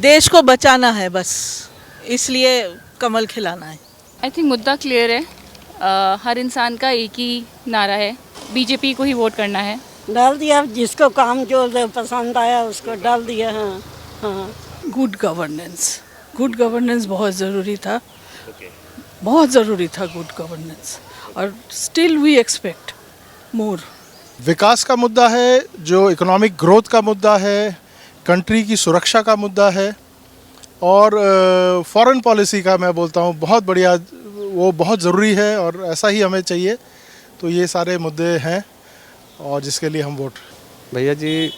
देश को बचाना है बस, इसलिए कमल खिलाना है। आई थिंक मुद्दा क्लियर है। हर इंसान का एक ही नारा है, बीजेपी को ही वोट करना है। डाल दिया, जिसको काम जो पसंद आया उसको डाल दिया। हाँ हाँ। गुड गवर्नेंस बहुत ज़रूरी था, बहुत ज़रूरी था गुड गवर्नेंस, और स्टिल वी एक्सपेक्ट मोर। विकास का मुद्दा है, जो इकोनॉमिक ग्रोथ का मुद्दा है, कंट्री की सुरक्षा का मुद्दा है, और फॉरेन पॉलिसी का मैं बोलता हूँ बहुत बढ़िया, वो बहुत ज़रूरी है और ऐसा ही हमें चाहिए। तो ये सारे मुद्दे हैं और जिसके लिए हम वोट। भैया जी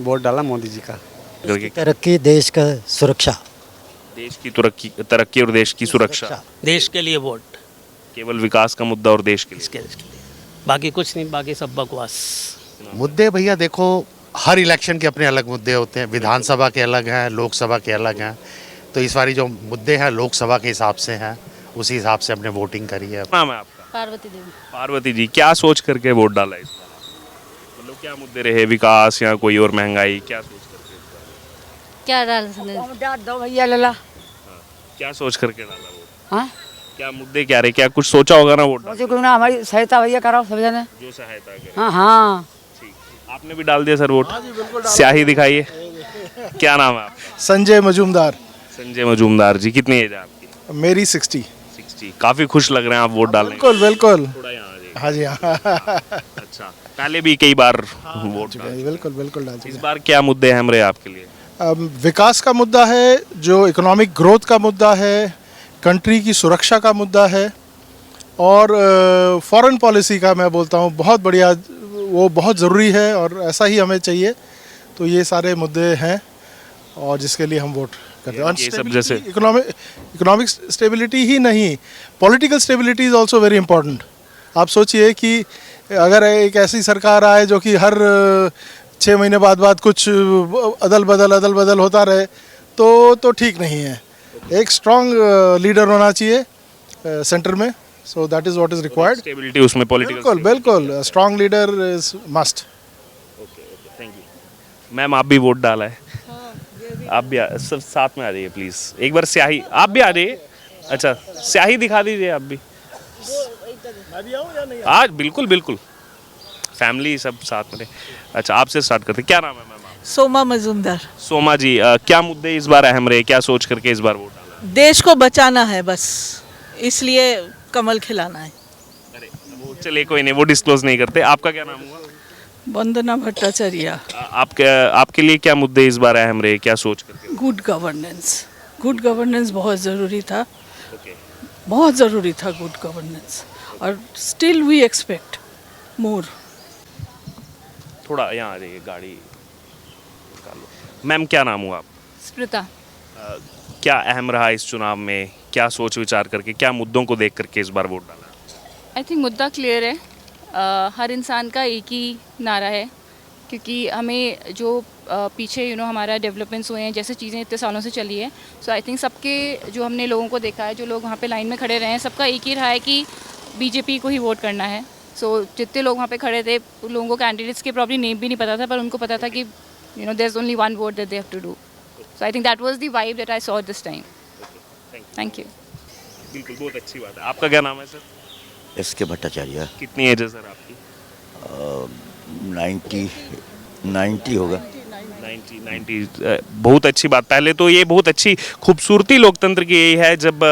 वोट डाला मोदी जी का। तरक्की, देश का सुरक्षा। देश की तरक्की और देश की सुरक्षा। देश के लिए वोट, केवल विकास का मुद्दा और देश के लिए। इसके लिए बाकी कुछ नहीं, बाकी सब बकवास। मुद्दे भैया देखो, हर इलेक्शन के अपने अलग मुद्दे होते हैं। विधानसभा के अलग हैं, लोकसभा के अलग हैं। तो इस बारी जो मुद्दे हैं लोकसभा के हिसाब से हैं, उसी हिसाब से हमने वोटिंग करी है। नाम है आपका? पार्वती देवी। पार्वती जी, क्या सोच करके वोट डाला इस बार? मतलब क्या मुद्दे रहे, विकास या कोई और महंगाई, क्या सोच करके इस बार? क्या डाल दो भैया लला। क्या सोच करके डाला वोट? हाँ, क्या मुद्दे क्या रहे, क्या कुछ सोचा होगा ना वोट डालने? क्यों ना हमारी सहायता भैया कराओ सब जने। जो सहायता करे। हाँ हाँ। ठीक, आपने भी डाल दिया सर वोट? स्याही दिखाइए। क्या नाम है आपका? संजय मजूमदार। संजय मजूमदार जी, कितनी एज है आपकी? मेरी 60। काफी खुश लग रहे हैं आप वोट डालने। बिल्कुल बिल्कुल। थोड़ा यहाँ आ जाइए। हाँ जी हाँ। अच्छा, पहले भी कई बार वोट डाले। बिल्कुल बिल्कुल डाल इस चुके हैं। बार क्या मुद्दे अहम रहे आपके लिए? विकास का मुद्दा है, जो इकोनॉमिक ग्रोथ का मुद्दा है, कंट्री की सुरक्षा का मुद्दा है, और फॉरेन पॉलिसी का मैं बोलता हूँ बहुत बढ़िया, वो बहुत ज़रूरी है और ऐसा ही हमें चाहिए। तो ये सारे मुद्दे हैं और जिसके लिए हम वोट करते हैं। ये सब जैसे इकोनॉमिक स्टेबिलिटी ही नहीं, political stability is also very important. आप सोचिए कि अगर एक ऐसी सरकार आए जो कि हर 6 महीने बाद कुछ अदल बदल होता रहे तो ठीक नहीं है। एक स्ट्रॉन्ग लीडर होना चाहिए सेंटर में। So that is what is required. Stability उसमें पॉलिटिकल। बिल्कुल strong leader is must. Okay, thank you. Ma'am, आप भी वोट डाला है? आप भी सब साथ में आ जाइए प्लीज़। एक बार स्याही, आप भी आ जाइए। अच्छा, स्याही दिखा दीजिए आप भी। आज बिल्कुल बिल्कुल, फैमिली सब साथ में रहे। अच्छा, आपसे स्टार्ट करते हैं। क्या नाम है मैम आप? सोमा मजूमदार। सोमा जी, क्या मुद्दे इस बार अहम रहे, क्या सोच करके इस बार वोट डाला? देश को बचाना है बस, इसलिए कमल खिलाना है। अरे वो चलिए, कोई नहीं, वो डिस्क्लोज नहीं करते। आपका क्या नाम हुआ? वंदना भट्टाचार्य। आपके लिए क्या मुद्दे इस बार अहम रहे, क्या सोच करके? गुड गवर्नेंस बहुत ज़रूरी था, बहुत ज़रूरी था गुड गवर्नेंस, और स्टिल वी एक्सपेक्ट मोर। थोड़ा यहाँ आ जाइए, गाड़ी निकाल लो। मैम, क्या नाम हुआ आप? स्मृता। क्या अहम रहा इस चुनाव में, क्या सोच विचार करके, क्या मुद्दों को देख करके इस बार वोट डाला? आई थिंक मुद्दा क्लियर है। हर इंसान का एक ही नारा है, क्योंकि हमें जो पीछे हमारा डेवलपमेंट्स हुए हैं, जैसे चीज़ें इतने सालों से चली है। सो आई थिंक सबके, जो हमने लोगों को देखा है, जो लोग वहाँ पे लाइन में खड़े रहे हैं, सबका एक ही रहा है कि बीजेपी को ही वोट करना है। सो जितने लोग वहाँ पे खड़े थे, उन लोगों को कैंडिडेट्स के प्रॉब्ली नेम भी नहीं पता था, पर उनको पता था कि there is only one vote that they have to do. So I think that was the vibe that I saw this time. Thank you. बिल्कुल, बहुत अच्छी बात है। आपका क्या नाम है सर? एस.के. भट्टाचार्य। कितनी एज है सर आपकी? 90 होगा। 90। बहुत अच्छी बात। पहले तो ये बहुत अच्छी खूबसूरती लोकतंत्र की यही है, जब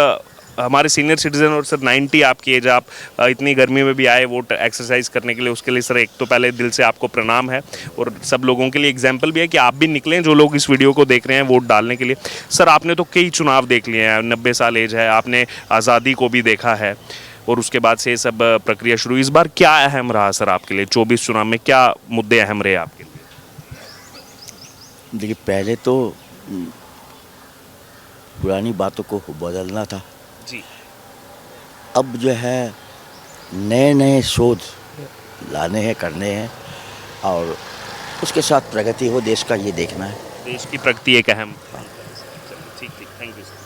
हमारे सीनियर सिटीजन, और सर 90 आपकी एज, आप इतनी गर्मी में भी आए वोट एक्सरसाइज करने के लिए, उसके लिए सर एक तो पहले दिल से आपको प्रणाम है, और सब लोगों के लिए एग्जाम्पल भी है कि आप भी निकलें, जो लोग इस वीडियो को देख रहे हैं, वोट डालने के लिए। सर, आपने तो कई चुनाव देख लिए हैं, 90 साल एज है, आपने आज़ादी को भी देखा है, और उसके बाद से ये सब प्रक्रिया शुरू। इस बार क्या अहम रहा सर आपके लिए? 24 चुनाव में क्या मुद्दे अहम रहे आपके लिए? देखिए, पहले तो पुरानी बातों को बदलना था जी। अब जो है नए शोध लाने हैं, करने हैं, और उसके साथ प्रगति हो देश का, ये देखना है। देश की प्रगति एक अहम। ठीक, थैंक यू सर।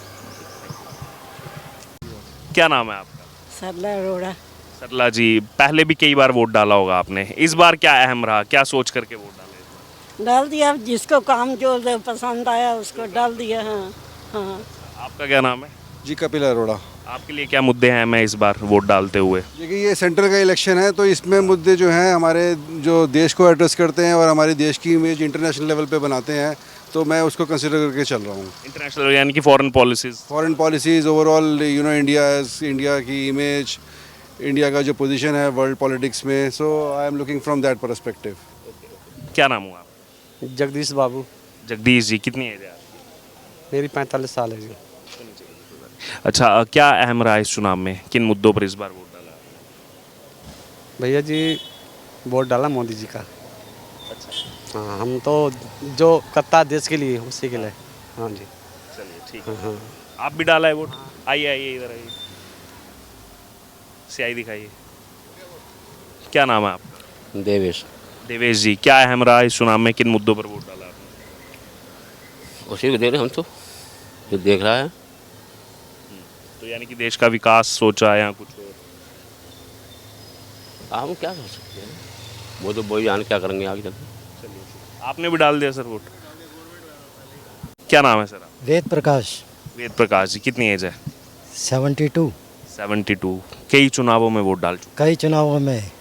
क्या नाम है आपका? सरला अरोड़ा। सरला जी, पहले भी कई बार वोट डाला होगा आपने, इस बार क्या अहम रहा, क्या सोच करके वोट डाले? डाल दिया, जिसको काम जो पसंद आया उसको डाल दिया। हाँ हाँ। आपका क्या नाम है? जी कपिल अरोड़ा। आपके लिए क्या मुद्दे हैं मैं इस बार वोट डालते हुए? देखिए ये सेंट्रल का इलेक्शन है तो इसमें मुद्दे जो हैं हमारे जो देश को एड्रेस करते हैं और हमारे देश की इमेज इंटरनेशनल लेवल पे बनाते हैं, तो मैं उसको कंसिडर करके चल रहा हूँ। इंटरनेशनल यानी कि foreign policies. Foreign policies overall India की इमेज, इंडिया का जो पोजीशन है वर्ल्ड पॉलिटिक्स में, so I am looking from that perspective. क्या नाम हुआ आप? जगदीश बाबू। जगदीश जी, कितनी एज है आपकी? मेरी 45 साल है जी। अच्छा, क्या अहम रहा इस चुनाव में? किन मुद्दों पर इस बार वोट डाला? भैया जी वोट डाला मोदी जी का। हाँ, हम तो जो करता है देश के लिए उसी के लिए। हाँ जी। चलिए ठीक हाँ है। हाँ। आप भी डाला है वोट? आइए आइए इधर आइए, स्याही दिखाइए। क्या नाम है आपका? देवेश। देवेश जी, क्या अहम रहा इस चुनाव में? किन मुद्दों पर वोट डाला आपने? उसी को दे रहे हम तो, जो देख रहा है। तो यानी कि देश का विकास सोचा या कुछ और? हम क्या कर सकते हैं, वो तो वही जान क्या करेंगे आगे चलकर। आपने भी डाल दिया सर वोट? क्या नाम है सर आप? वेद प्रकाश। वेद प्रकाश जी, कितनी एज है? 72। 72। कई चुनावों में वोट डाल चुके। कई चुनावों में।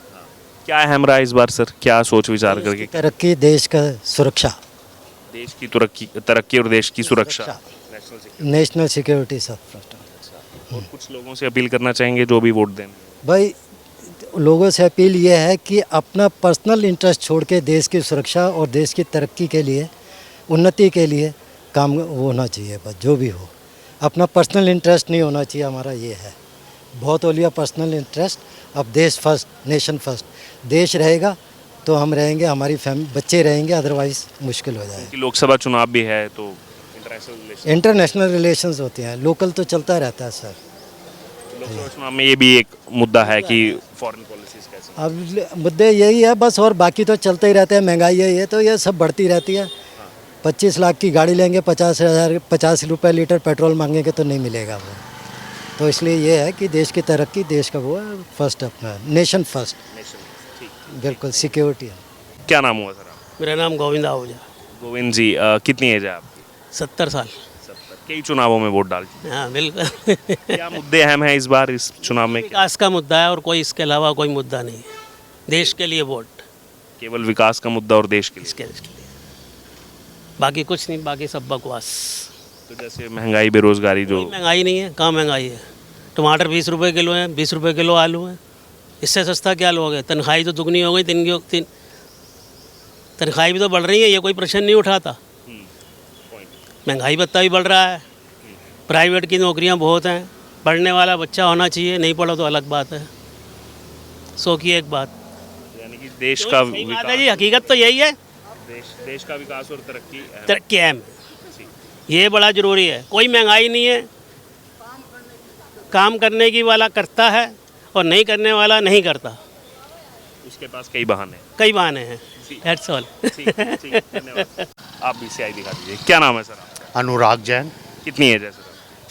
क्या अहम रहा इस बार सर? क्या सोच विचार करके? तरक्की, देश का सुरक्षा। देश की तरक्की और देश की सुरक्षा, नेशनल सिक्योरिटी सब। और कुछ लोगों से अपील करना चाहेंगे जो भी वोट दें? भाई लोगों से अपील ये है कि अपना पर्सनल इंटरेस्ट छोड़ के देश की सुरक्षा और देश की तरक्की के लिए, उन्नति के लिए काम होना चाहिए। बस जो भी हो, अपना पर्सनल इंटरेस्ट नहीं होना चाहिए। हमारा ये है, बहुत हो लिया पर्सनल इंटरेस्ट। अब देश फर्स्ट, नेशन फर्स्ट। देश रहेगा तो हम रहेंगे, हमारी बच्चे रहेंगे, अदरवाइज मुश्किल हो जाएगा। लोकसभा चुनाव भी है तो इंटरनेशनल रिलेशंस होते हैं, लोकल तो चलता रहता है सर। लोकसभा चुनाव में ये भी एक मुद्दा है कि फॉरेन पॉलिसीज कैसे। अब मुद्दे यही है बस, और बाकी तो चलते ही रहते हैं। महंगाई यही है तो ये सब बढ़ती रहती है। 25 लाख की गाड़ी लेंगे, 50 रुपये लीटर पेट्रोल मांगेंगे तो नहीं मिलेगा वो। तो इसलिए ये है कि देश की तरक्की, देश का वो है फर्स्ट, अपना नेशन फर्स्ट। बिल्कुल, सिक्योरिटी है। क्या नाम हुआ सर आप? मेरा नाम गोविंद आहूजा। गोविंद जी, कितनी एज है आपकी? 70 साल। 70। कई चुनावों में वोट डाल चुके। हाँ बिल्कुल। क्या मुद्दे अहम हैं इस बार इस चुनाव में? विकास का मुद्दा है और कोई इसके अलावा कोई मुद्दा नहीं है। देश के लिए वोट, केवल विकास का मुद्दा और देश के लिए? इसके लिए, बाकी कुछ नहीं, बाकी सब बकवास। तो जैसे महंगाई, बेरोजगारी, जो महंगाई नहीं है, कहाँ महंगाई है? टमाटर 20 रुपये किलो है, 20 रुपये किलो आलू है। इससे सस्ता क्या लोगे? तनख्वाही तो दुगनी हो गई, तनख्वाही भी तो बढ़ रही है, ये कोई प्रश्न नहीं उठाता। महंगाई भत्ता भी बढ़ रहा है, प्राइवेट की नौकरियां बहुत हैं, पढ़ने वाला बच्चा होना चाहिए, नहीं पढ़ो तो अलग बात है। 100 की एक बात। यानी कि देश का सही बात है जी, हकीकत तो यही है। देश का विकास और तरक्की अहम है, ये बड़ा ज़रूरी है। कोई महंगाई नहीं है, काम करने की वाला करता है और नहीं करने वाला नहीं करता। उसके पास कई बहाने हैं। That's all। धन्यवाद। आप भी स्याही दिखा दीजिए। क्या नाम है सर आपका? अनुराग जैन। कितनी एज है सर?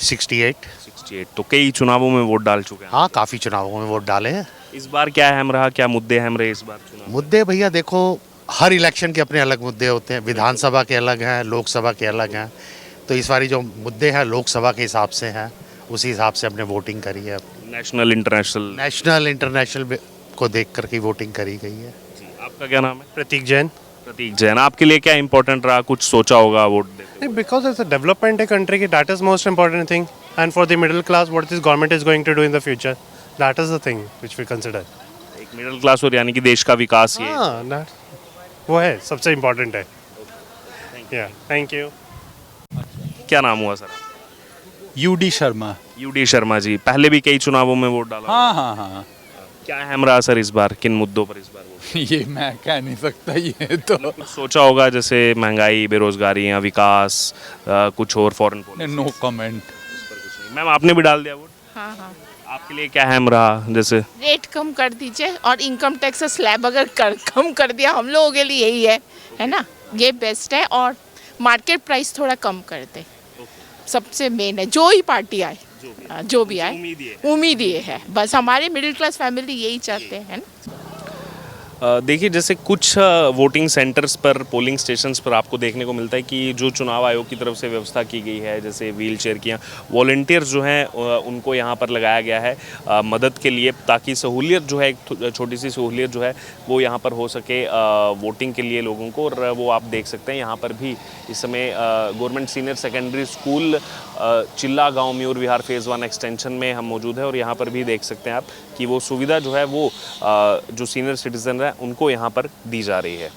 68। तो कई चुनावों में वोट डाल चुके हैं। हाँ, काफ़ी चुनावों में वोट डाले हैं। इस बार क्या अहम रहा, क्या मुद्दे अहम रहे इस बार चुनाव? मुद्दे भैया देखो, हर इलेक्शन के अपने अलग मुद्दे होते हैं। विधानसभा के अलग हैं, लोकसभा के अलग हैं। तो इस बारी जो मुद्दे हैं लोकसभा के हिसाब से हैं, उसी हिसाब से हमने वोटिंग करी है। नेशनल इंटरनेशनल को देख करके वोटिंग करी गई है। आपका क्या नाम है? प्रतीक जैन। प्रतीक जैन, आपके लिए क्या इंपॉर्टेंट रहा? कुछ सोचा होगा वोट देते? बिकॉज इट्स अ डेवलपमेंट है कंट्री की, that is most important thing. And for the middle class what this government is going to do in the future, that is the thing which we consider. एक middle class और यानी कि देश का विकास, ये हाँ, वो है सबसे इम्पोर्टेंट है। Thank you. क्या नाम हुआ sir? UD Sharma. UD Sharma ji, पहले भी कई चुनावों में वोट डाला? हाँ। क्या अहम रहा सर इस बार? किन मुद्दों पर इस बार वोट? ये मैं कह नहीं सकता, ये तो कुछ सोचा होगा जैसे महंगाई, बेरोजगारी या विकास, कुछ और foreign policy? No comment. Ma'am, आपने भी डाल दिया वोट? हाँ। आपके लिए क्या अहम रहा? जैसे रेट कम कर दीजिए और इनकम टैक्स स्लैब अगर कम कर दिया, हम लोगों के लिए यही है ना, ये बेस्ट है। और मार्केट प्राइस थोड़ा कम कर दे, सबसे मेन है। जो ही पार्टी आए, जो भी आए, उम्मीद ये है। बस हमारे मिडिल क्लास फैमिली यही चाहते हैं ना। देखिए जैसे कुछ वोटिंग सेंटर्स पर, पोलिंग स्टेशंस पर आपको देखने को मिलता है कि जो चुनाव आयोग की तरफ से व्यवस्था की गई है, जैसे व्हील चेयर की, वॉलंटियर्स जो हैं उनको यहाँ पर लगाया गया है मदद के लिए, ताकि सहूलियत जो है, एक छोटी सी सहूलियत जो है वो यहाँ पर हो सके वोटिंग के लिए लोगों को। और वो आप देख सकते हैं यहाँ पर भी इस समय गवर्नमेंट सीनियर सेकेंडरी स्कूल चिल्ला गाँव म्यूर विहार फेज़ 1 एक्सटेंशन में हम मौजूद है। और यहाँ पर भी देख सकते हैं आप कि वो सुविधा जो है वो जो सीनियर सिटीज़न है उनको यहाँ पर दी जा रही है।